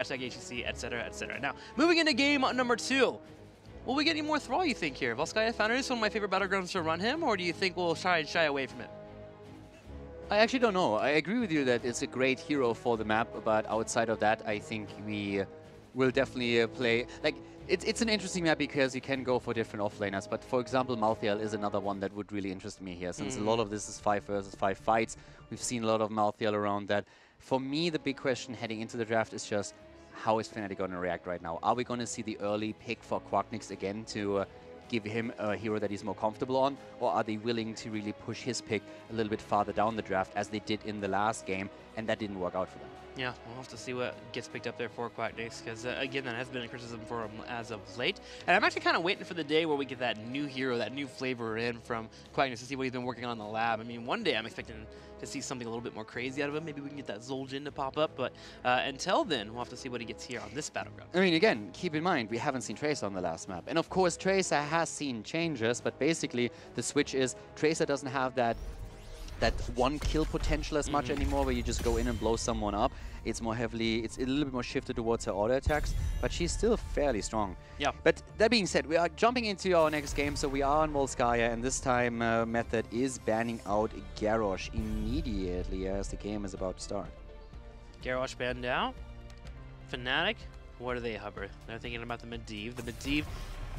HGC, etc., etc. Now, moving into game number 2. Will we get any more Thrall, you think, here? Volskaya Foundry is one of my favorite battlegrounds to run him, or do you think we'll shy away from it? I actually don't know. I agree with you that it's a great hero for the map, but outside of that, I think we will definitely play... Like, it's an interesting map because you can go for different offlaners, but for example, Malthael is another one that would really interest me here, since a lot of this is 5 versus 5 fights. We've seen a lot of Malthael around that. For me, the big question heading into the draft is just, how is Fnatic going to react right now? Are we going to see the early pick for Quacknix again to give him a hero that he's more comfortable on? Or are they willing to really push his pick a little bit farther down the draft, as they did in the last game, and that didn't work out for them? Yeah, we'll have to see what gets picked up there for Quacknix, because again, that has been a criticism for him as of late. And I'm actually kind of waiting for the day where we get that new hero, that new flavor in from Quacknix to see what he's been working on in the lab. I mean, one day I'm expecting to see something a little bit more crazy out of him. Maybe we can get that Zul'jin to pop up, but until then, we'll have to see what he gets here on this battleground. I mean, again, keep in mind, we haven't seen Tracer on the last map. And of course, Tracer has seen changes, but basically the switch is Tracer doesn't have that one kill potential as much anymore, where you just go in and blow someone up. It's more heavily, it's a little bit more shifted towards her auto attacks, but she's still fairly strong. Yeah. But that being said, we are jumping into our next game, so we are on Volskaya, and this time Method is banning out Garrosh immediately as the game is about to start. Garrosh banned out. Fnatic, what do they hover? They're thinking about the Medivh. The Medivh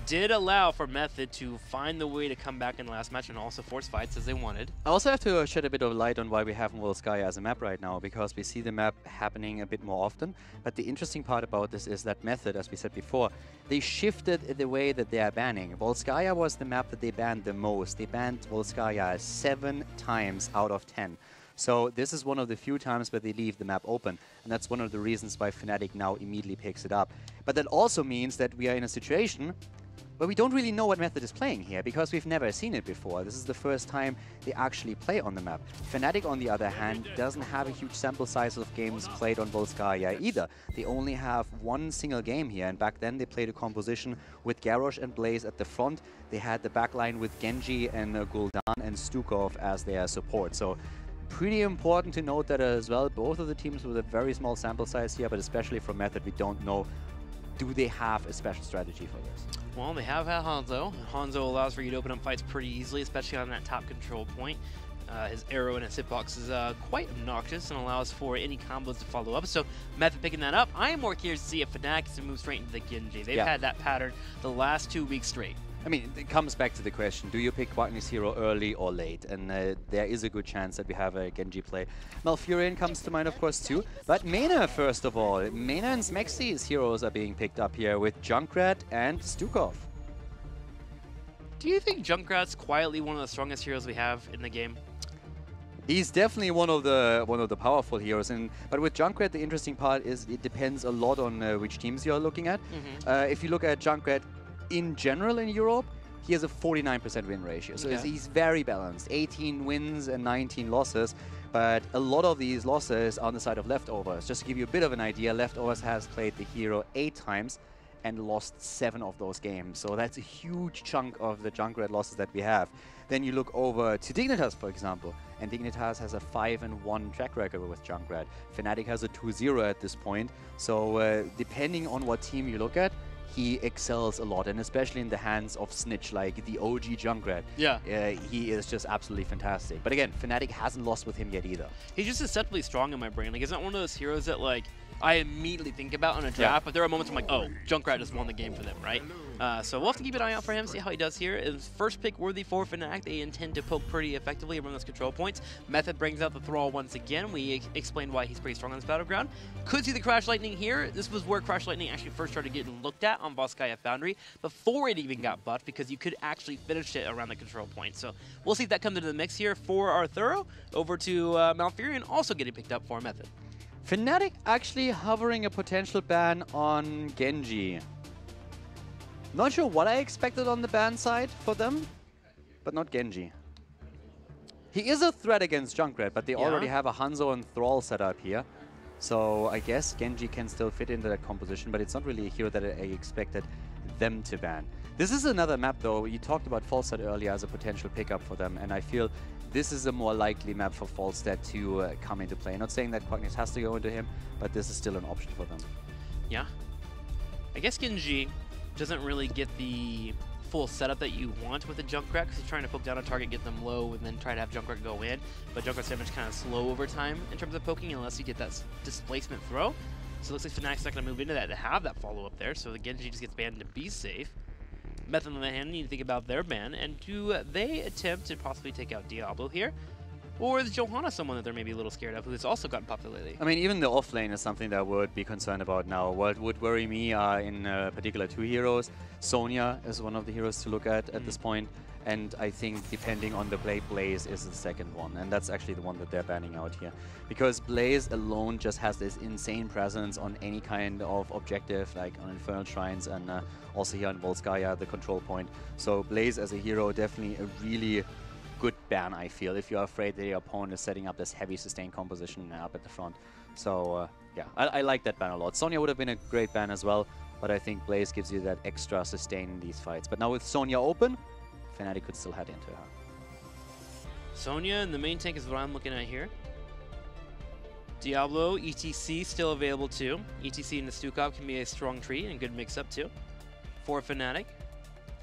did allow for Method to find the way to come back in the last match and also force fights as they wanted. I also have to shed a bit of light on why we have Volskaya as a map right now, because we see the map happening a bit more often. But the interesting part about this is that Method, as we said before, they shifted the way that they are banning. Volskaya was the map that they banned the most. They banned Volskaya 7 times out of 10. So this is one of the few times where they leave the map open, and that's one of the reasons why Fnatic now immediately picks it up. But that also means that we are in a situation where we don't really know what Method is playing here, because we've never seen it before. This is the first time they actually play on the map. Fnatic, on the other hand, doesn't have a huge sample size of games played on Volskaya either. They only have one single game here, and back then they played a composition with Garrosh and Blaze at the front. They had the backline with Genji and Gul'dan and Stukov as their support. So pretty important to note that as well. Both of the teams with a very small sample size here, but especially from Method, we don't know, do they have a special strategy for this? Well, they have had Hanzo. Hanzo allows for you to open up fights pretty easily, especially on that top control point. His arrow and his hitbox is quite obnoxious and allows for any combos to follow up. So Method picking that up. I am more curious to see if Fnatic can move straight into the Genji. They've had that pattern the last 2 weeks straight. I mean, it comes back to the question, do you pick Quacknix hero early or late? And there is a good chance that we have a Genji play. Malfurion comes to mind, of course, too. But Mena, first of all. Mena and Smexy's heroes are being picked up here with Junkrat and Stukov. Do you think Junkrat's quietly one of the strongest heroes we have in the game? He's definitely one of the powerful heroes, but with Junkrat, the interesting part is it depends a lot on which teams you're looking at. If you look at Junkrat in general in Europe, he has a 49% win ratio, so he's very balanced. 18 wins and 19 losses, but a lot of these losses are on the side of Leftovers. Just to give you a bit of an idea, Leftovers has played the hero 8 times and lost 7 of those games. So that's a huge chunk of the Junkrat losses that we have. Then you look over to Dignitas, for example, and Dignitas has a 5-1 track record with Junkrat. Fnatic has a 2-0 at this point. So depending on what team you look at, he excels a lot, and especially in the hands of Snitch, like the OG Junkrat. Yeah. He is just absolutely fantastic. But again, Fnatic hasn't lost with him yet either. He's just deceptively strong in my brain. Like, he's not one of those heroes that, like, I immediately think about on a draft, but there are moments I'm like, oh, Junkrat just won the game for them, right? So we'll have to keep an eye out for him, see how he does here. His first pick worthy for Fnatic. They intend to poke pretty effectively around those control points. Method brings out the Thrall once again. We explained why he's pretty strong on this battleground. Could see the Crash Lightning here. This was where Crash Lightning actually first started getting looked at on Volskaya Foundry before it even got buffed, because you could actually finish it around the control point. So we'll see if that comes into the mix here for our Thorough. Over to Malfurion, also getting picked up for Method. Fnatic actually hovering a potential ban on Genji. Not sure what I expected on the ban side for them, but not Genji. He is a threat against Junkrat, but they already have a Hanzo and Thrall set up here. So I guess Genji can still fit into that composition, but it's not really a hero that I expected them to ban. This is another map, though. You talked about Falstad earlier as a potential pickup for them, and I feel this is a more likely map for Falstad to come into play. Not saying that Quacknix has to go into him, but this is still an option for them. Yeah. I guess Genji doesn't really get the full setup that you want with a Junkrat, because he's trying to poke down a target, get them low, and then try to have Junkrat go in. But Junkrat's damage kind of slow over time in terms of poking, unless you get that displacement throw. So it looks like Fnatic's not going to move into that to have that follow-up there, so the Genji just gets banned to be safe. Method, on the other hand, need to think about their ban, and do they attempt to possibly take out Diablo here? Or is Johanna someone that they're maybe a little scared of, who has also gotten popular lately? I mean, even the off lane is something that I would be concerned about now. What would worry me are in particular 2 heroes. Sonya is one of the heroes to look at this point. And I think depending on the Blaze is the second one. And that's actually the one that they're banning out here. Because Blaze alone just has this insane presence on any kind of objective, like on Infernal Shrines and also here on Volskaya, the control point. So Blaze as a hero, definitely a really good ban, I feel, if you're afraid that your opponent is setting up this heavy sustain composition up at the front. So yeah, I like that ban a lot. Sonya would have been a great ban as well, but I think Blaze gives you that extra sustain in these fights. But now with Sonya open, Fnatic could still head into her. Sonya in the main tank is what I'm looking at here. Diablo, ETC still available too. ETC and the Stukov can be a strong treat and good mix-up too for Fnatic.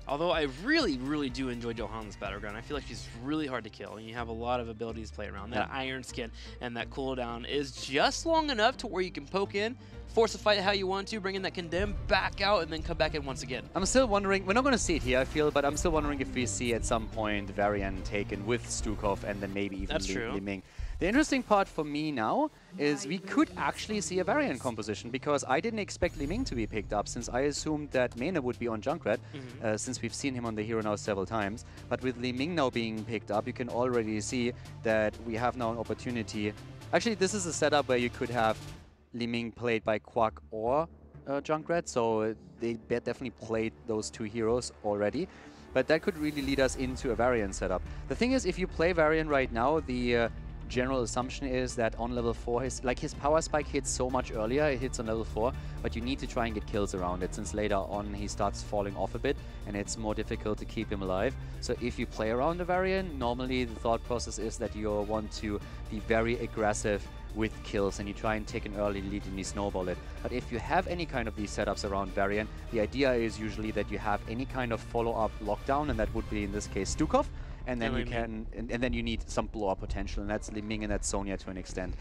Although I really, really do enjoy Johanna's Battleground. I feel like she's really hard to kill, and you have a lot of abilities to play around. That Iron Skin and that cooldown is just long enough to where you can poke in, force a fight how you want to, bring in that Condemn, back out, and then come back in once again. I'm still wondering, we're not going to see it here, I feel, but I'm still wondering if we see at some point Varian taken with Stukov and then maybe even Li Ming. The interesting part for me now is we could actually see a Varian composition, because I didn't expect Li Ming to be picked up, since I assumed that Mena would be on Junkrat, since we've seen him on the hero now several times. But with Li Ming now being picked up, you can already see that we have now an opportunity. Actually, this is a setup where you could have Li Ming played by Quack or Junkrat, so they definitely played those 2 heroes already. But that could really lead us into a Varian setup. The thing is, if you play Varian right now, the general assumption is that on level 4, his power spike hits so much earlier, it hits on level 4, but you need to try and get kills around it, since later on he starts falling off a bit and it's more difficult to keep him alive. So if you play around the Varian, normally the thought process is that you want to be very aggressive with kills and you try and take an early lead and you snowball it. But if you have any kind of these setups around Varian, the idea is usually that you have any kind of follow-up lockdown, and that would be in this case Stukov. And then you can, and then you need some blow-up potential, and that's Li Ming and that's Sonya to an extent.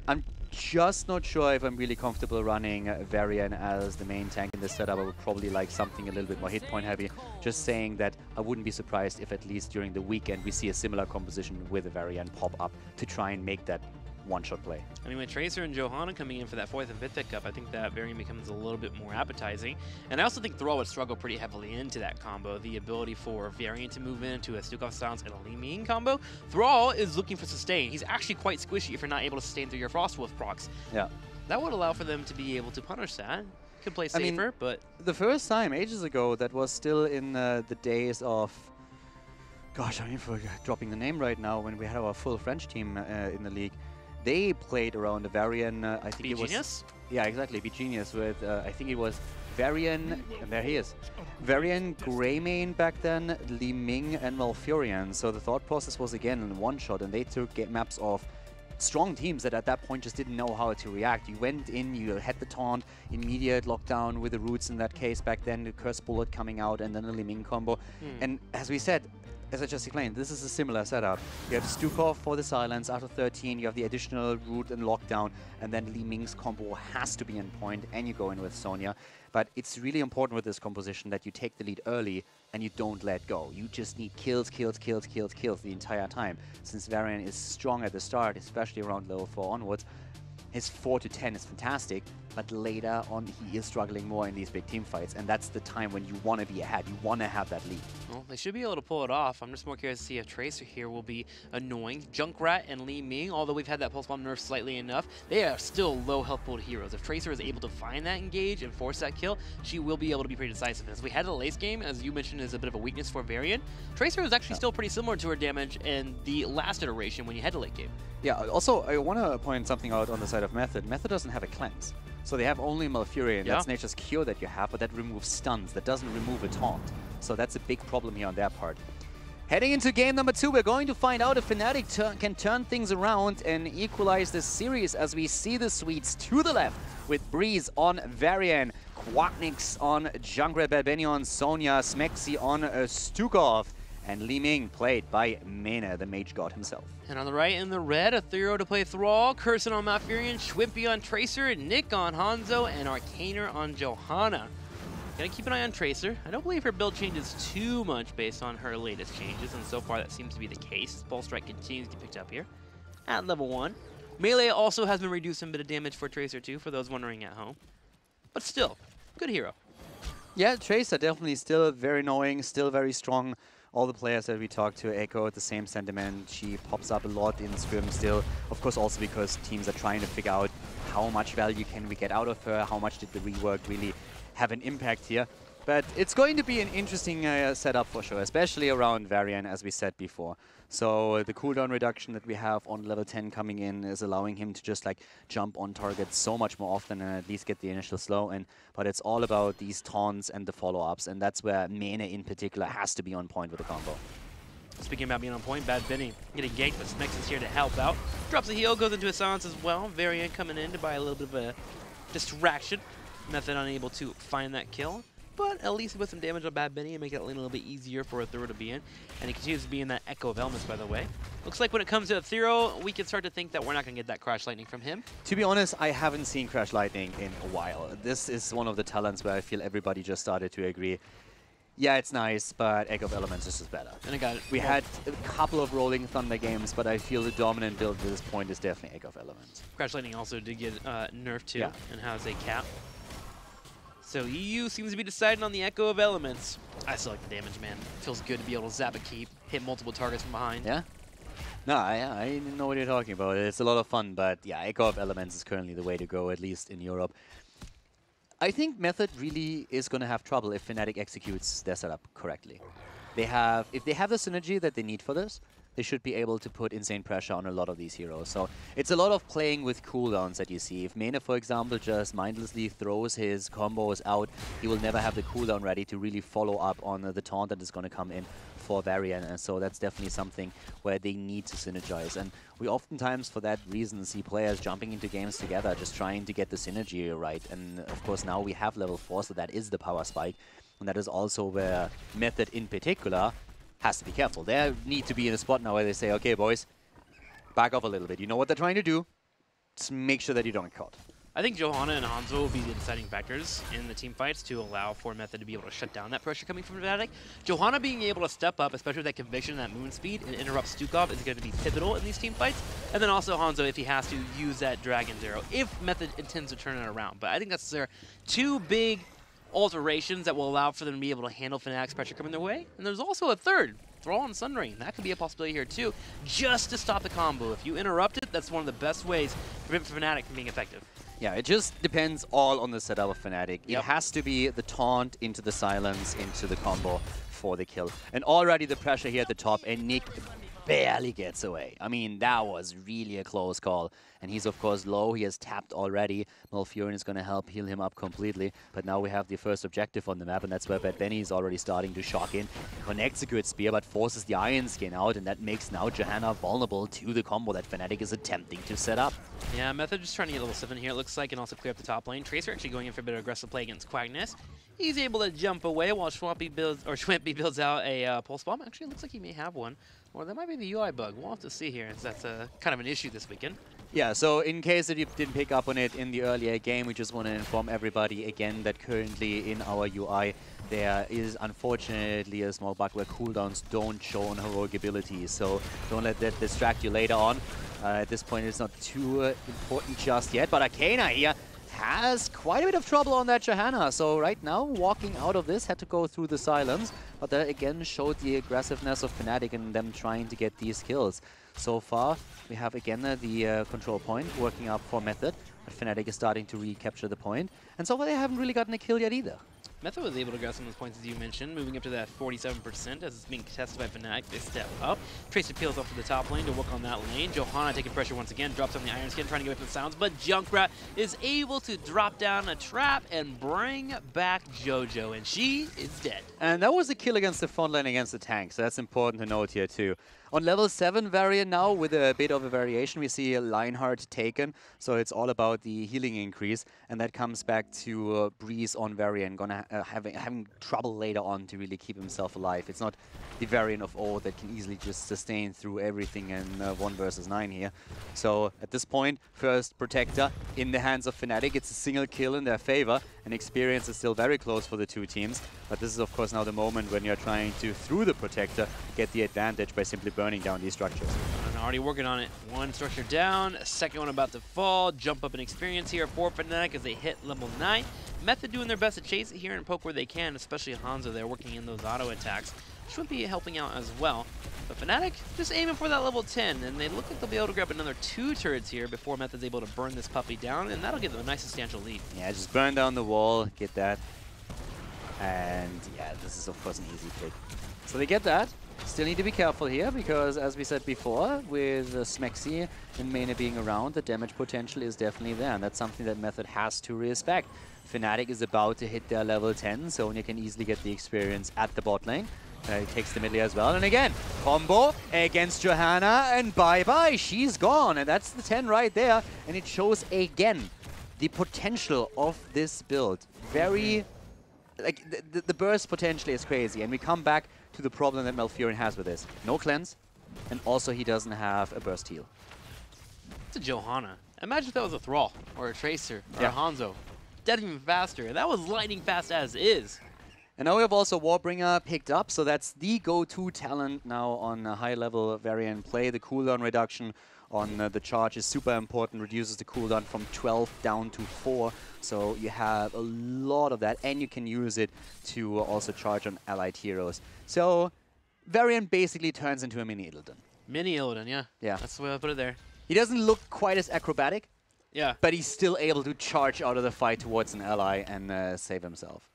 I'm just not sure if I'm really comfortable running Varian as the main tank in this setup. I would probably like something a little bit more hit point heavy. Just saying that I wouldn't be surprised if at least during the weekend we see a similar composition with a Varian pop up to try and make that one-shot play. I mean, with Tracer and Johanna coming in for that 4th and 5th pickup, I think that Varian becomes a little bit more appetizing. And I also think Thrall would struggle pretty heavily into that combo. The ability for Varian to move into a Stukov Silence and a Li Ming combo. Thrall is looking for sustain. He's actually quite squishy if you're not able to sustain through your Frostwolf procs. Yeah. That would allow for them to be able to punish that. Could play safer, but... The first time, ages ago, that was still in the days of... Gosh, I'm dropping the name right now, when we had our full French team in the league. They played around the Varian, I think it was... Genius? Yeah, exactly, Genius with, I think it was Varian, and there he is. Varian, Greymane back then, Li Ming and Malfurion. So the thought process was again in one shot, and they took maps of strong teams that at that point just didn't know how to react. You went in, you had the taunt, immediate lockdown with the roots in that case back then, the Curse Bullet coming out, and then a Li Ming combo. And as we said, as I just explained, this is a similar setup. You have Stukov for the silence after 13, you have the additional root and lockdown, and then Li Ming's combo has to be in point, and you go in with Sonya. But it's really important with this composition that you take the lead early and you don't let go. You just need kills, kills, kills, kills, kills the entire time. Since Varian is strong at the start, especially around level 4 onwards, his 4 to 10 is fantastic, but later on he is struggling more in these big team fights, and that's the time when you want to be ahead, you want to have that lead. Well, they should be able to pull it off. I'm just more curious to see if Tracer here will be annoying. Junkrat and Li Ming, although we've had that pulse bomb nerf slightly enough, they are still low health pooled heroes. If Tracer is able to find that engage and force that kill, she will be able to be pretty decisive. As we had a late game, as you mentioned, is a bit of a weakness for Varian. Tracer was actually still pretty similar to her damage in the last iteration when you had a late game. Yeah, also I want to point something out on the side of Method. Method doesn't have a cleanse. So they have only Malfurion, that's Nature's Cure that you have, but that removes stuns, that doesn't remove a taunt. So that's a big problem here on their part. Heading into game number 2, we're going to find out if Fnatic can turn things around and equalize this series as we see the Swedes to the left with Breeze on Varian, Quacknix on Junkrat, Bad Benny on Sonya, Smexy on Stukov, and Li Ming played by Mena, the mage god himself. And on the right in the red, Ethereal to play Thrall, Curson on Malfurion, Schwimpy on Tracer, Nick on Hanzo, and Arcaner on Johanna. Gotta keep an eye on Tracer. I don't believe her build changes too much based on her latest changes, and so far that seems to be the case. Pulse Strike continues to be picked up here at level 1. Melee also has been reducing a bit of damage for Tracer too, for those wondering at home. But still, good hero. Yeah, Tracer definitely still very annoying, still very strong. All the players that we talk to echo the same sentiment. She pops up a lot in Scrim still. Of course, also because teams are trying to figure out how much value can we get out of her, how much did the rework really have an impact here. But it's going to be an interesting setup for sure, especially around Varian, as we said before. So the cooldown reduction that we have on level 10 coming in is allowing him to just like jump on target so much more often and at least get the initial slow. But it's all about these taunts and the follow-ups, and that's where Mena in particular has to be on point with the combo. Speaking about being on point, Bad Benny getting ganked, but Smex is here to help out. Drops a heal, goes into a silence as well. Varian coming in to buy a little bit of a distraction. Method unable to find that kill, but at least with some damage on Bad Benny and make that lane a little bit easier for Ethereal to be in. And he continues to be in that Echo of Elements, by the way. Looks like when it comes to Ethereal, we can start to think that we're not going to get that Crash Lightning from him. To be honest, I haven't seen Crash Lightning in a while. This is one of the talents where I feel everybody just started to agree. Yeah, it's nice, but Echo of Elements is just better. And I got it. We had a couple of Rolling Thunder games, but I feel the dominant build at this point is definitely Echo of Elements. Crash Lightning also did get nerfed too, and has a cap. So EU seems to be deciding on the Echo of Elements. I still like the damage, man. Feels good to be able to zap a keep, hit multiple targets from behind. Yeah? No, I know what you're talking about. It's a lot of fun, but yeah, Echo of Elements is currently the way to go, at least in Europe. I think Method really is going to have trouble if Fnatic executes their setup correctly. If they have the synergy that they need for this, they should be able to put insane pressure on a lot of these heroes. So it's a lot of playing with cooldowns that you see. If Mena, for example, just mindlessly throws his combos out, he will never have the cooldown ready to really follow up on the taunt that is going to come in for Varian. And so that's definitely something where they need to synergize. And we oftentimes, for that reason, see players jumping into games together, just trying to get the synergy right. And of course, now we have level 4, so that is the power spike. And that is also where Method in particular has to be careful. They need to be in a spot now where they say, okay, boys, back off a little bit. You know what they're trying to do. Just make sure that you don't get caught. I think Johanna and Hanzo will be the deciding factors in the team fights to allow for Method to be able to shut down that pressure coming from Fnatic. Johanna being able to step up, especially with that conviction, that moon speed, and interrupt Stukov is going to be pivotal in these team fights. And then also Hanzo, if he has to, use that Dragon's Arrow, if Method intends to turn it around. But I think that's their two big alterations that will allow for them to be able to handle Fnatic's pressure coming their way. And there's also a third, Thrall and Sunrain. That could be a possibility here too, just to stop the combo. If you interrupt it, that's one of the best ways to prevent Fnatic from being effective. Yeah, it just depends all on the setup of Fnatic. It has to be the taunt into the silence, into the combo for the kill. And already the pressure here at the top, and Nick barely gets away. I mean, that was really a close call. And he's, of course, low. He has tapped already. Malfurion is going to help heal him up completely. But now we have the first objective on the map, and that's where Bad Benny is already starting to shock in. Connects a good spear, but forces the Iron Skin out, and that makes now Johanna vulnerable to the combo that Fnatic is attempting to set up. Yeah, Method just trying to get level 7 here, it looks like, and also clear up the top lane. Tracer actually going in for a bit of aggressive play against Quackness. He's able to jump away while Schwimpy builds out a pulse bomb. Actually, it looks like he may have one. Or that might be the UI bug. We'll have to see here, as that's kind of an issue this weekend. Yeah, so in case that you didn't pick up on it in the earlier game, we just want to inform everybody again that currently in our UI there is unfortunately a small bug where cooldowns don't show on heroic abilities, so don't let that distract you later on. At this point it's not too important just yet, but Arcana here has quite a bit of trouble on that Johanna, so right now walking out of this had to go through the silence, but that again showed the aggressiveness of Fnatic and them trying to get these kills. So far, we have again the control point working up for Method, but Fnatic is starting to recapture the point, and so far they haven't really gotten a kill yet either. Method was able to grab some of those points, as you mentioned, moving up to that 47% as it's being contested by Fnatic. They step up. Tracer peels off to the top lane to work on that lane. Johanna taking pressure once again, drops on the Iron Skin, trying to get away from the sounds, but Junkrat is able to drop down a trap and bring back JoJo, and she is dead. And that was a kill against the front lane against the tank, so that's important to note here too. On level 7 variant now, with a bit of a variation, we see Lionheart taken, so it's all about the healing increase, and that comes back to Breeze on variant, gonna having trouble later on to really keep himself alive. It's not the variant of O that can easily just sustain through everything in 1 versus 9 here. So at this point, first Protector in the hands of Fnatic. It's a single kill in their favor, and experience is still very close for the two teams, but this is of course now the moment when you're trying to, through the Protector, get the advantage by simply burning down these structures. And already working on it. One structure down, a second one about to fall. Jump up in experience here for Fnatic as they hit level 9. Method doing their best to chase it here and poke where they can, especially Hanzo there working in those auto attacks. Should be helping out as well. But Fnatic just aiming for that level 10, and they look like they'll be able to grab another 2 turrets here before Method's able to burn this puppy down, and that'll give them a nice substantial lead. Yeah, just burn down the wall, get that. And yeah, this is of course an easy pick. So they get that. Still need to be careful here, because as we said before, with Smexy and Mane being around, the damage potential is definitely there, and that's something that Method has to respect. Fnatic is about to hit their level 10, Sonya can easily get the experience at the bot lane. He takes the middle as well, and again, combo against Johanna, and bye-bye, she's gone, and that's the 10 right there, and it shows again the potential of this build. Very, like, the burst potentially is crazy, and we come back to the problem that Malfurion has with this. No cleanse, and also he doesn't have a burst heal. It's a Johanna. Imagine if that was a Thrall, or a Tracer, or a Hanzo. Dead even faster. That was lightning fast as is. And now we have also Warbringer picked up, so that's the go-to talent now on a high-level variant play. The cooldown reduction on the charge is super important, reduces the cooldown from 12 down to 4. So you have a lot of that, and you can use it to also charge on allied heroes. So variant basically turns into a mini Illidan. Mini Illidan, yeah. Yeah. That's the way I put it there. He doesn't look quite as acrobatic, yeah, but he's still able to charge out of the fight towards an ally and save himself.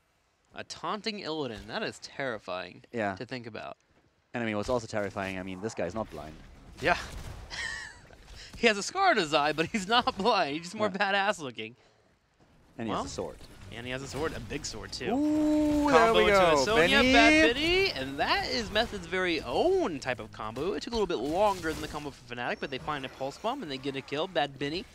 A taunting Illidan, that is terrifying to think about. And I mean, what's also terrifying, I mean, this guy's not blind. Yeah. He has a scar on his eye, but he's not blind. He's just more badass looking. And he has a sword. And he has a sword, a big sword too. Ooh, combo there we go. into a Sonya, Benny. Bad Biddy, and that is Method's very own type of combo. It took a little bit longer than the combo for Fnatic, but they find a pulse bomb and they get a kill. Bad Benny,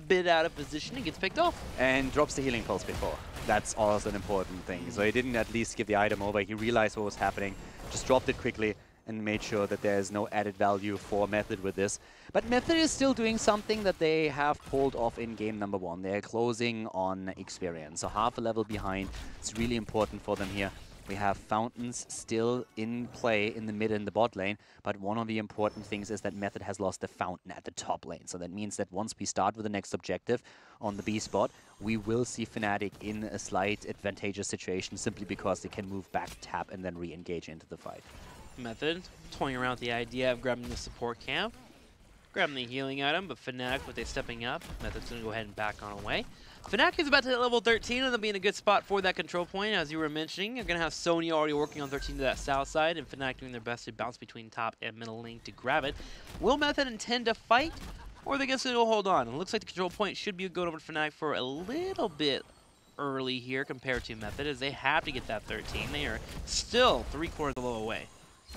bit out of position, and gets picked off. And drops the healing pulse before. That's also an important thing. So he didn't at least give the item over. He realized what was happening, just dropped it quickly, and made sure that there's no added value for Method with this. But Method is still doing something that they have pulled off in game number 1. They're closing on experience, so half a level behind. It's really important for them here. We have fountains still in play in the mid and the bot lane, but one of the important things is that Method has lost the fountain at the top lane. So that means that once we start with the next objective on the B spot, we will see Fnatic in a slight advantageous situation simply because they can move back, tap, and then re-engage into the fight. Method toying around with the idea of grabbing the support camp, grabbing the healing item, but Fnatic, with they stepping up, Method's going to go ahead and back on away. Fnatic is about to hit level 13, and they'll be in a good spot for that control point, as you were mentioning. You're going to have Sonya already working on 13 to that south side, and Fnatic doing their best to bounce between top and middle lane to grab it. Will Method intend to fight, or are they going to hold on? It looks like the control point should be going over to Fnatic for a little bit early here compared to Method, as they have to get that 13. They are still 3/4 of the low away.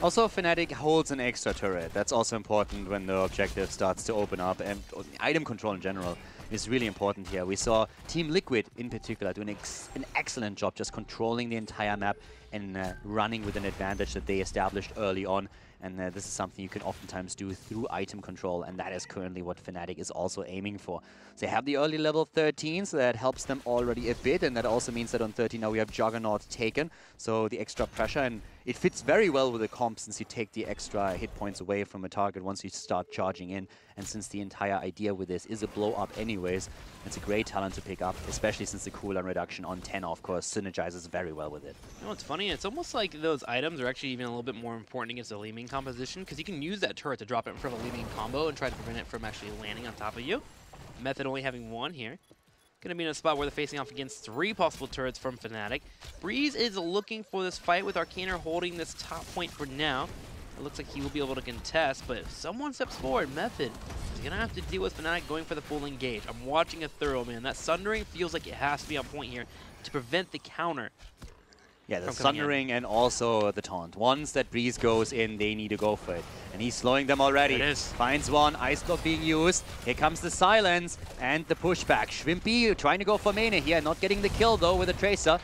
Also, Fnatic holds an extra turret. That's also important when the objective starts to open up, and item control in general is really important here. We saw Team Liquid in particular do an excellent job just controlling the entire map and running with an advantage that they established early on. And this is something you can oftentimes do through item control, and that is currently what Fnatic is also aiming for. So they have the early level 13, so that helps them already a bit, and that also means that on 13 now we have Juggernaut taken, so the extra pressure, and it fits very well with the comp since you take the extra hit points away from a target once you start charging in, and since the entire idea with this is a blow up anyways, it's a great talent to pick up, especially since the cooldown reduction on 10, of course, synergizes very well with it. You know what's funny? It's almost like those items are actually even a little bit more important against the Li Ming composition, because you can use that turret to drop it in front of a Li Ming combo and try to prevent it from actually landing on top of you. Method only having 1 here. Going to be in a spot where they're facing off against 3 possible turrets from Fnatic. Breeze is looking for this fight with Arcaner holding this top point for now. It looks like he will be able to contest, but if someone steps forward, Method is going to have to deal with Fnatic going for the full engage. I'm watching a thorough, man. That Sundering feels like it has to be on point here to prevent the counter. Yeah, the Sundering and also the taunt. Once that Breeze goes in, they need to go for it. And he's slowing them already. It is. Finds one, Ice Block being used. Here comes the silence and the pushback. Shrimpy trying to go for Mane here, not getting the kill though with the Tracer.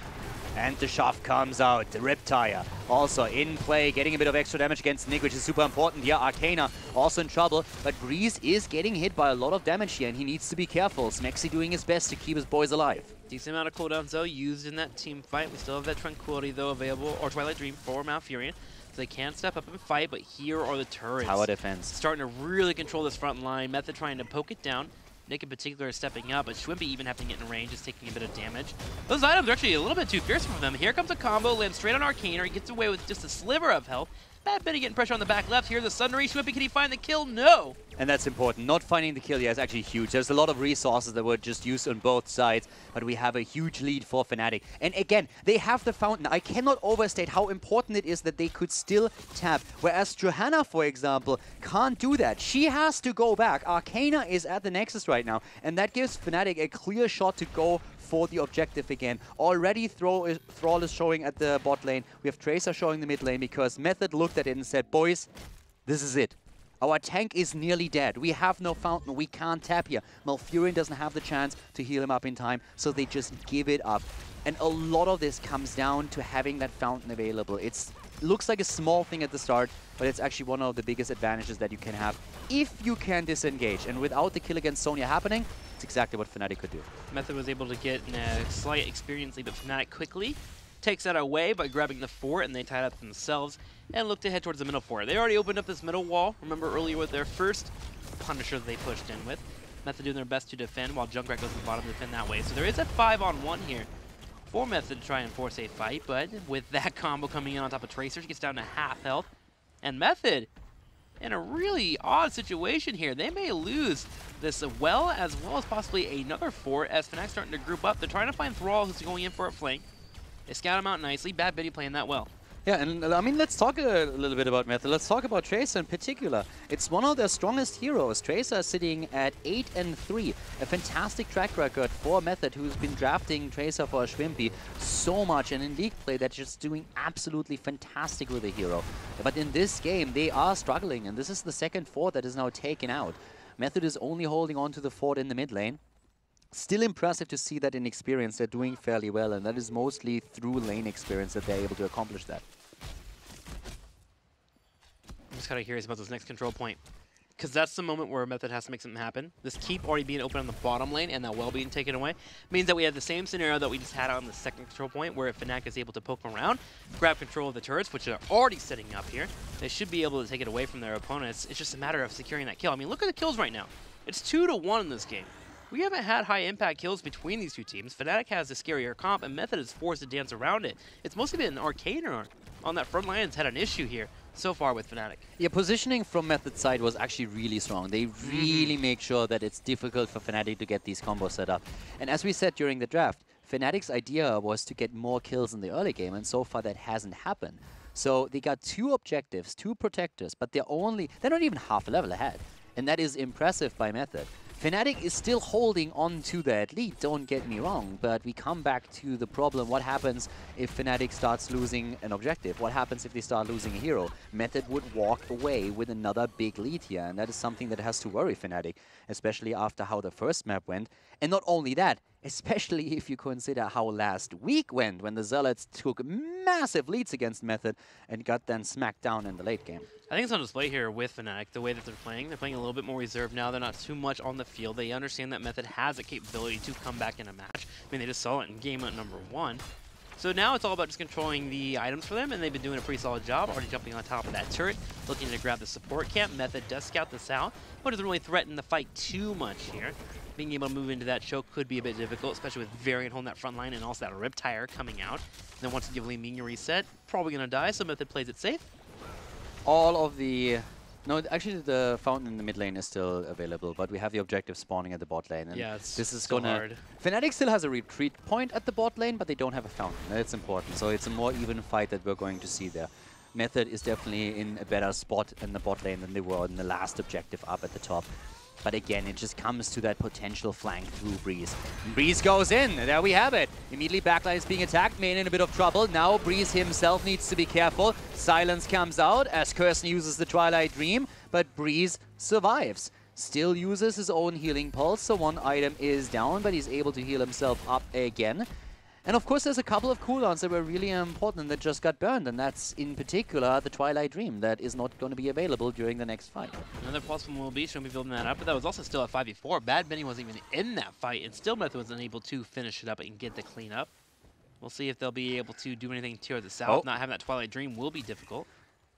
And the shove comes out, the Riptire also in play, getting a bit of extra damage against Nick, which is super important here. Arcana also in trouble, but Breeze is getting hit by a lot of damage here, and he needs to be careful. Smexy doing his best to keep his boys alive. Decent amount of cooldowns, though, used in that team fight. We still have that Tranquility, though, available, or Twilight Dream for Malfurion. So they can step up and fight, but here are the turrets. Tower defense. Starting to really control this front line. Method trying to poke it down. Nick in particular is stepping up, but Shwimpy even having to get in range is taking a bit of damage. Those items are actually a little bit too fierce for them. Here comes a combo, lands straight on Arcana. He gets away with just a sliver of health. Bad Betty getting pressure on the back left. Here's the Sunray. Shwimpy, can he find the kill? No! And that's important. Not finding the kill here is actually huge. There's a lot of resources that were just used on both sides, but we have a huge lead for Fnatic. And again, they have the fountain. I cannot overstate how important it is that they could still tap. Whereas Johanna, for example, can't do that. She has to go back. Arcana is at the Nexus right now, and that gives Fnatic a clear shot to go for the objective again. Already Thrall is showing at the bot lane. We have Tracer showing the mid lane because Method looked at it and said, boys, this is it. Our tank is nearly dead. We have no fountain. We can't tap here. Malfurion doesn't have the chance to heal him up in time, so they just give it up. And a lot of this comes down to having that fountain available. It looks like a small thing at the start, but it's actually one of the biggest advantages that you can have if you can disengage. And without the kill against Sonya happening, it's exactly what Fnatic could do. Method was able to get a slight experience lead, but Fnatic quickly takes that away by grabbing the fort, and they tied up themselves and look to head towards the middle fort. They already opened up this middle wall. Remember earlier with their first Punisher that they pushed in with. Method doing their best to defend while Junkrat goes to the bottom to defend that way. So there is a 5-on-1 here for Method to try and force a fight, but with that combo coming in on top of Tracer, she gets down to half health. And Method in a really odd situation here. They may lose this as well as possibly another fort as Fnatic starting to group up. They're trying to find Thrall, who's going in for a flank. They scout him out nicely. Bad Betty playing that well. Yeah, and I mean, let's talk a little bit about Method. Let's talk about Tracer in particular. It's one of their strongest heroes. Tracer sitting at 8-3. A fantastic track record for Method, who's been drafting Tracer for Shwimpy so much. And in League play, they're just doing absolutely fantastic with the hero. But in this game, they are struggling. And this is the second fort that is now taken out. Method is only holding on to the fort in the mid lane. Still impressive to see that in experience they're doing fairly well, and that is mostly through lane experience that they're able to accomplish that. I'm just kind of curious about this next control point, because that's the moment where Method has to make something happen. This keep already being open on the bottom lane and that well being taken away means that we have the same scenario that we just had on the second control point, where if Fnatic is able to poke around, grab control of the turrets, which are already setting up here, they should be able to take it away from their opponents. It's just a matter of securing that kill. I mean, look at the kills right now. It's 2-1 in this game. We haven't had high impact kills between these two teams. Fnatic has the scarier comp, and Method is forced to dance around it. It's mostly been Arcana on that front line that's had an issue here so far with Fnatic. Yeah, positioning from Method's side was actually really strong. They really make sure that it's difficult for Fnatic to get these combos set up. And as we said during the draft, Fnatic's idea was to get more kills in the early game, and so far that hasn't happened. So they got 2 objectives, 2 protectors, but they're not even half a level ahead. And that is impressive by Method. Fnatic is still holding on to that lead, don't get me wrong, but we come back to the problem. What happens if Fnatic starts losing an objective? What happens if they start losing a hero? Method would walk away with another big lead here, and that is something that has to worry Fnatic, especially after how the first map went. And not only that, especially if you consider how last week went, when the Zealots took massive leads against Method and got then smacked down in the late game. I think it's on display here with Fnatic, the way that they're playing. They're playing a little bit more reserved now. They're not too much on the field. They understand that Method has a capability to come back in a match. I mean, they just saw it in game number 1. So now it's all about just controlling the items for them, and they've been doing a pretty solid job, already jumping on top of that turret, looking to grab the support camp. Method does scout this out, but doesn't really threaten the fight too much here. Being able to move into that choke could be a bit difficult, especially with Varian holding that front line and also that Riptire coming out. And then once you give Li Ming a reset, probably going to die, so Method plays it safe. All of the... No, actually the fountain in the mid lane is still available, but we have the objective spawning at the bot lane. And yeah, it's this is so hard. Fnatic still has a retreat point at the bot lane, but they don't have a fountain. That's important. So it's a more even fight that we're going to see there. Method is definitely in a better spot in the bot lane than they were in the last objective up at the top. But again, it just comes to that potential flank through Breeze. And Breeze goes in. There we have it. Immediately backline is being attacked. Main in a bit of trouble. Now Breeze himself needs to be careful. Silence comes out as Kirsten uses the Twilight Dream, but Breeze survives. Still uses his own healing pulse, so one item is down, but he's able to heal himself up again. And of course, there's a couple of cooldowns that were really important that just got burned, and that's in particular the Twilight Dream that is not going to be available during the next fight. Another possible will be, shouldn't be building that up, but that was also still a 5v4. Bad Benny wasn't even in that fight, and still Method was unable to finish it up and get the cleanup. We'll see if they'll be able to do anything to the south. Not having that Twilight Dream will be difficult.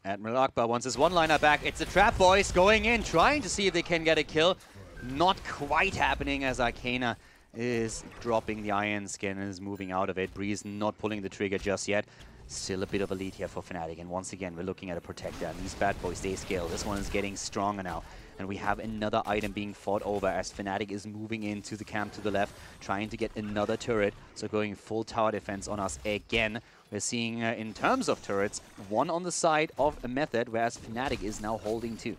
Admiral Akbar wants his one-liner back. It's the Trap Boys going in, trying to see if they can get a kill. Not quite happening as Arcana is dropping the Iron Skin and is moving out of it. Breeze not pulling the trigger just yet. Still a bit of a lead here for Fnatic. And once again, we're looking at a Protector. And these bad boys, they scale. This one is getting stronger now. And we have another item being fought over as Fnatic is moving into the camp to the left, trying to get another turret. So going full tower defense on us again. We're seeing, in terms of turrets, one on the side of a Method, whereas Fnatic is now holding two.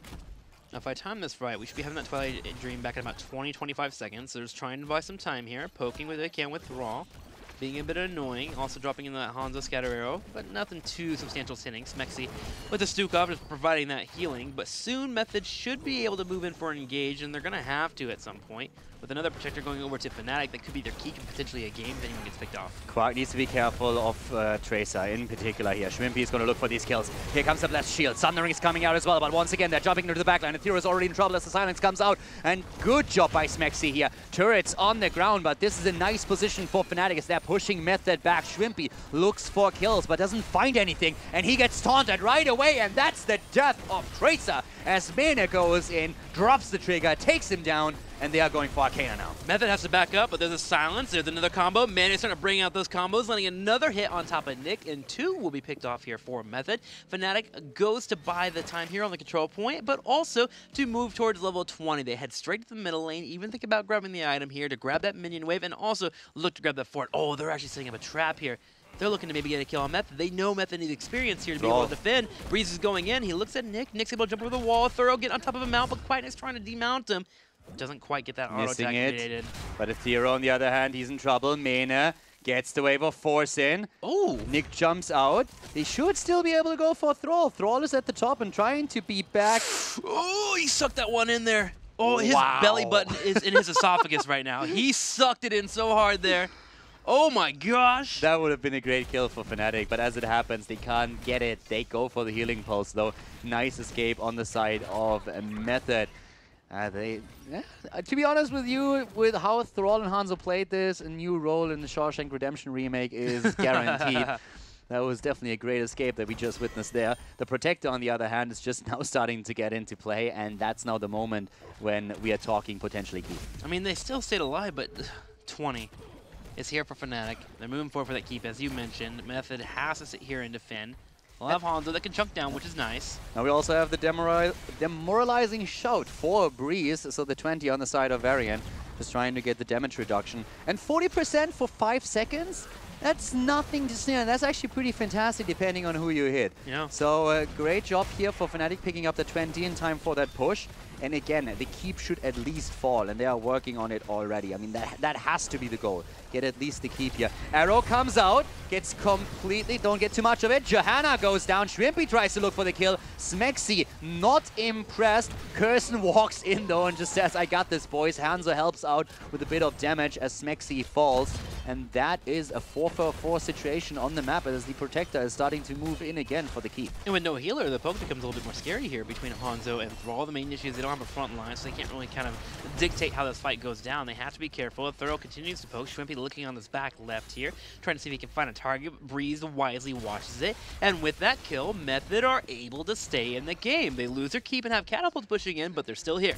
Now, if I time this right, we should be having that Twilight Dream back in about 20-25 seconds. So they're just trying to buy some time here, poking what they can with Thrall, being a bit annoying, also dropping in that Hanzo Scatter Arrow, but nothing too substantial hitting. Smexy with the Stukov is providing that healing, but soon Method should be able to move in for an engage, and they're going to have to at some point. With another Protector going over to Fnatic, that could be their key and potentially a game if anyone gets picked off. Quark needs to be careful of Tracer in particular here. Schwimpy is going to look for these kills. Here comes the blessed shield. Sundering is coming out as well, but once again they're jumping into the backline. Ethereal is already in trouble as the silence comes out. And good job by Smexy here. Turrets on the ground, but this is a nice position for Fnatic as they're pushing Method back. Schwimpy looks for kills, but doesn't find anything. And he gets taunted right away, and that's the death of Tracer as Mena goes in, drops the trigger, takes him down, and they are going for Arcana now. Method has to back up, but there's a silence. There's another combo. Man is starting to bring out those combos, landing another hit on top of Nick, and two will be picked off here for Method. Fnatic goes to buy the time here on the control point, but also to move towards level 20. They head straight to the middle lane, even think about grabbing the item here to grab that minion wave, and also look to grab that fort. Oh, they're actually setting up a trap here. They're looking to maybe get a kill on Method. They know Method needs experience here to be able to defend. Breeze is going in. He looks at Nick. Nick's able to jump over the wall. Thorough get on top of him out, but Quietness trying to demount him. Doesn't quite get that auto activated. But Ethereal, on the other hand, he's in trouble. Mena gets the wave of force in. Oh! Nick jumps out. They should still be able to go for Thrall. Thrall is at the top and trying to be back. Oh, he sucked that one in there. Oh, his belly button is in his esophagus right now. He sucked it in so hard there. Oh my gosh! That would have been a great kill for Fnatic, but as it happens, they can't get it. They go for the healing pulse, though. Nice escape on the side of Method. To be honest with you, with how Thrall and Hanzo played this, a new role in the Shawshank Redemption remake is guaranteed. That was definitely a great escape that we just witnessed there. The Protector, on the other hand, is just now starting to get into play, and that's now the moment when we are talking potentially keep. I mean, they still stayed alive, but 20 is here for Fnatic. They're moving forward for that keep, as you mentioned. Method has to sit here and defend. We'll have Hanzo that can chunk down, which is nice. Now we also have the demoralizing shout for Breeze, so the 20 on the side of Varian, just trying to get the damage reduction. And 40% for 5 seconds? That's nothing to sneer. That's actually pretty fantastic depending on who you hit. Yeah. So great job here for Fnatic picking up the 20 in time for that push. And again, the keep should at least fall, and they are working on it already. I mean, that has to be the goal. Get at least the keep here. Arrow comes out, gets completely, don't get too much of it. Johanna goes down. Shrimpy tries to look for the kill. Smexy not impressed. Kirsten walks in though and just says, I got this, boys. Hanzo helps out with a bit of damage as Smexy falls. And that is a 4-for-4 situation on the map as the Protector is starting to move in again for the keep. And with no healer, the poke becomes a little bit more scary here between Hanzo and Thrall. The main issue is they don't have a front line, so they can't really kind of dictate how this fight goes down. They have to be careful. Thorough continues to poke. Shrimpy looking on this back left here, trying to see if he can find a target. Breeze wisely watches it. And with that kill, Method are able to stay in the game. They lose their keep and have catapults pushing in, but they're still here.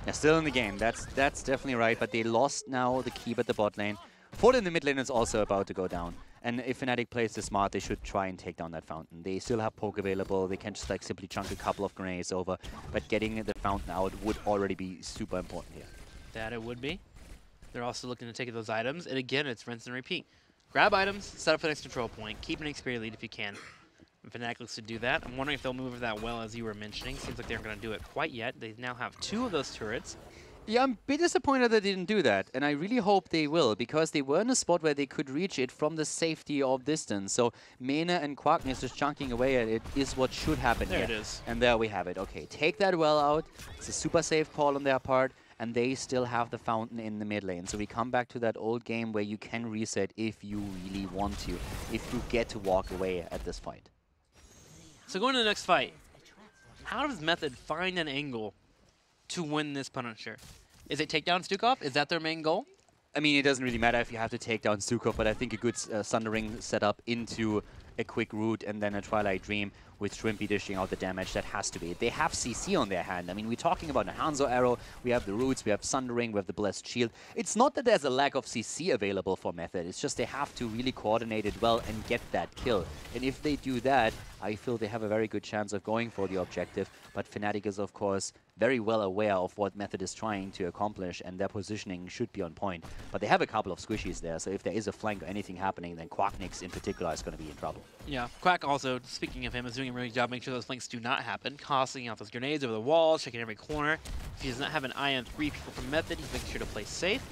They're still in the game. That's definitely right, but they lost now the keep at the bot lane. Fort in the mid lane is also about to go down. And if Fnatic plays this smart, they should try and take down that fountain. They still have poke available. They can just like simply chunk a couple of grenades over. But getting the fountain out would already be super important here. That it would be. They're also looking to take those items. And again, it's rinse and repeat. Grab items, set up for the next control point, keep an experience lead if you can. And Fnatic looks to do that. I'm wondering if they'll move that well, as you were mentioning. Seems like they aren't going to do it quite yet. They now have 2 of those turrets. Yeah, I'm a bit disappointed they didn't do that, and I really hope they will, because they were in a spot where they could reach it from the safety of distance. So Mena and Quackness just chunking away at it is what should happen here. There it is. And there we have it. Okay, take that well out. It's a super safe call on their part, and they still have the fountain in the mid lane. So we come back to that old game where you can reset if you really want to, if you get to walk away at this fight. So going to the next fight, how does Method find an angle to win this Punisher? Is it take down Stukov? Is that their main goal? I mean, it doesn't really matter if you have to take down Stukov, but I think a good Sundering setup into a quick route and then a Twilight Dream with Shrimpy dishing out the damage, that has to be it. They have CC on their hand. I mean, we're talking about a Hanzo arrow, we have the roots, we have Sundering, we have the Blessed Shield. It's not that there's a lack of CC available for Method, it's just they have to really coordinate it well and get that kill. And if they do that, I feel they have a very good chance of going for the objective. But Fnatic is, of course, very well aware of what Method is trying to accomplish, and their positioning should be on point. But they have a couple of squishies there, so if there is a flank or anything happening, then Quacknix in particular is going to be in trouble. Yeah, Quack also, speaking of him, is doing a really good job making sure those flanks do not happen, tossing out those grenades over the walls, checking every corner. If he does not have an eye on 3 people from Method, he's making sure to play safe.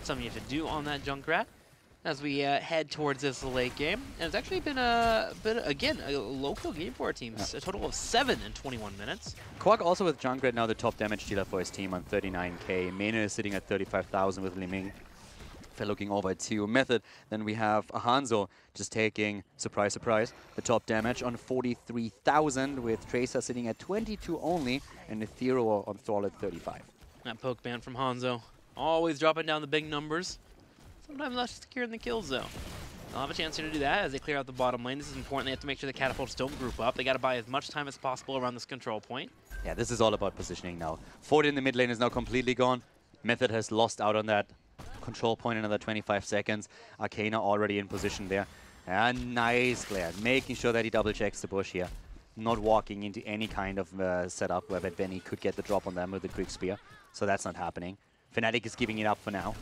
Something you have to do on that Junkrat as we head towards this late game. And it's actually been a low-kill game for our teams. Yeah. A total of 7 in 21 minutes. Quack also with Junkrat now the top damage dealer for his team on 39k. Mena is sitting at 35,000 with Liming. If they're looking over to Method, then we have a Hanzo just taking, surprise, surprise, the top damage on 43,000 with Tracer sitting at 22 only and Ethereal on Thrall at 35. That poke ban from Hanzo, always dropping down the big numbers. Sometimes not securing the kills, though. They'll have a chance here to do that as they clear out the bottom lane. This is important. They have to make sure the catapults don't group up. They got to buy as much time as possible around this control point. Yeah, this is all about positioning now. Ford in the mid lane is now completely gone. Method has lost out on that control point another 25 seconds. Arcana already in position there. And nice glare. Making sure that he double checks the bush here. Not walking into any kind of setup where Benny could get the drop on them with the quick spear. So that's not happening. Fnatic is giving it up for now.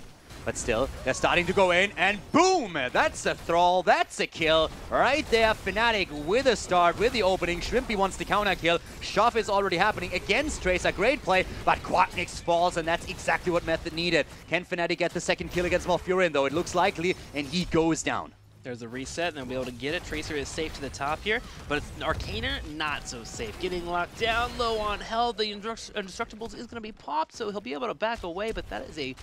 But still, they're starting to go in, and boom! That's a Thrall, that's a kill. Right there, Fnatic with a start, with the opening. Shrimpy wants the counter kill. Shove is already happening against Tracer. Great play, but Quacknix falls, and that's exactly what Method needed. Can Fnatic get the second kill against Malfurion, though? It looks likely, and he goes down. There's a reset, and they'll be able to get it. Tracer is safe to the top here, but it's Arcana not so safe. Getting locked down, low on health. The Indestructibles is going to be popped, so he'll be able to back away, but that is a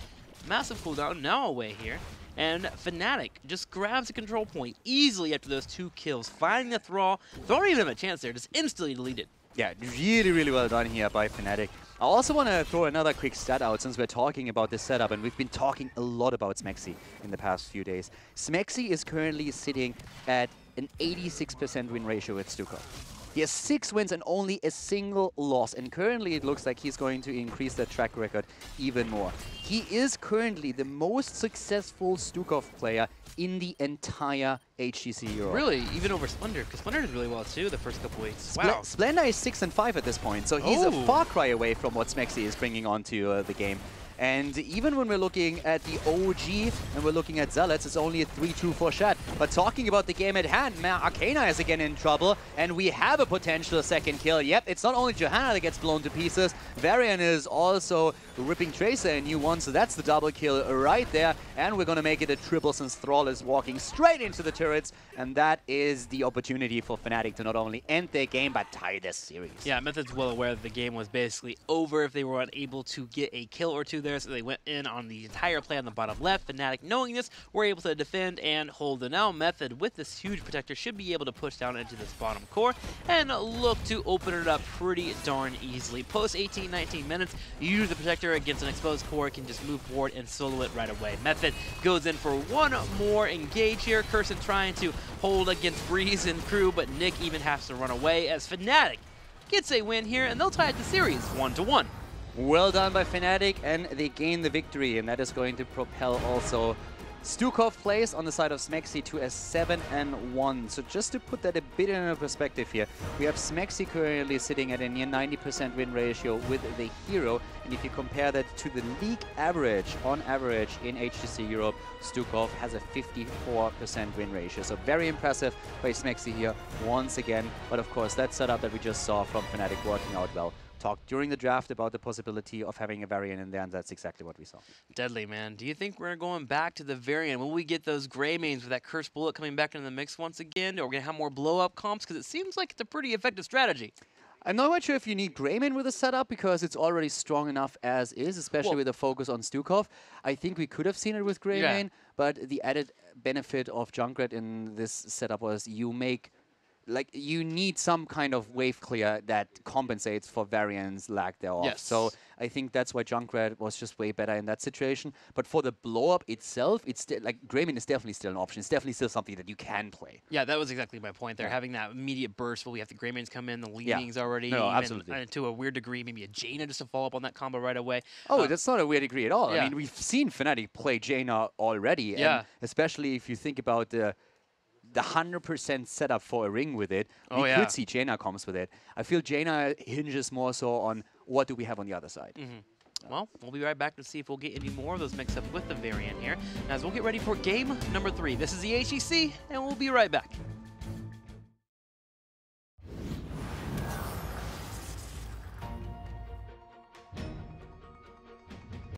massive cooldown now away here. And Fnatic just grabs a control point easily after those 2 kills, finding the Thrall. Thrall don't even have a chance there, just instantly deleted. Yeah, really, really well done here by Fnatic. I also want to throw another quick stat out since we're talking about this setup, and we've been talking a lot about Smexy in the past few days. Smexy is currently sitting at an 86% win ratio with Stukov. He has 6 wins and only a single loss, and currently it looks like he's going to increase that track record even more. He is currently the most successful Stukov player in the entire HGC Europe. Really? Even over Splendor? Because Splendor did really well too the first couple weeks. Wow. Splendor is 6 and 5 at this point, so he's a far cry away from what Smexy is bringing onto the game. And even when we're looking at the OG and we're looking at Zealots, it's only a 3-2 for Shat. But talking about the game at hand, Arcana is again in trouble, and we have a potential second kill. Yep, it's not only Johanna that gets blown to pieces, Varian is also ripping Tracer a new one, so that's the double kill right there. And we're going to make it a triple since Thrall is walking straight into the turrets, and that is the opportunity for Fnatic to not only end their game, but tie this series. Yeah, Method's well aware that the game was basically over if they were unable to get a kill or two there, so they went in on the entire play on the bottom left. Fnatic, knowing this, were able to defend and hold the now. Method, with this huge protector, should be able to push down into this bottom core and look to open it up pretty darn easily. Post 18-19 minutes, you use the protector against an exposed core, can just move forward and solo it right away. Method goes in for one more engage here. Curson trying to hold against Breeze and crew, but Nick even has to run away as Fnatic gets a win here, and they'll tie it the series 1-1. Well done by Fnatic, and they gain the victory, and that is going to propel also Stukov plays on the side of Smexy to a 7-1. So just to put that a bit in perspective here, we have Smexy currently sitting at a near 90% win ratio with the hero. And if you compare that to the league average, on average in HGC Europe, Stukov has a 54% win ratio. So very impressive by Smexy here once again. But of course, that setup that we just saw from Fnatic working out well talked during the draft about the possibility of having a variant in there, and that's exactly what we saw. Deadly, man. Do you think we're going back to the variant? Will we get those gray mains with that cursed bullet coming back into the mix once again? Or we're going to have more blow-up comps? Because it seems like it's a pretty effective strategy. I'm not quite sure if you need Greymane with the setup because it's already strong enough as is, especially with the focus on Stukov. I think we could have seen it with Greymane, but the added benefit of Junkrat in this setup was you need some kind of wave clear that compensates for variance lack thereof. Yes. So I think that's why Junkrat was just way better in that situation. But for the blow-up itself, it's still, like, Greymane is definitely still an option. It's definitely still something that you can play. Yeah, that was exactly my point there. Having that immediate burst where we have the Greymanes come in, the leanings already. No, even, absolutely. to a weird degree, maybe a Jaina just to follow up on that combo right away. Oh, that's not a weird degree at all. Yeah. I mean, we've seen Fnatic play Jaina already. And especially if you think about the 100% setup for a ring with it, we could see Jaina comes with it. I feel Jaina hinges more so on what do we have on the other side. Well, we'll be right back to see if we'll get any more of those mix-ups with the variant here, as we'll get ready for game number 3. This is the HGC, and we'll be right back.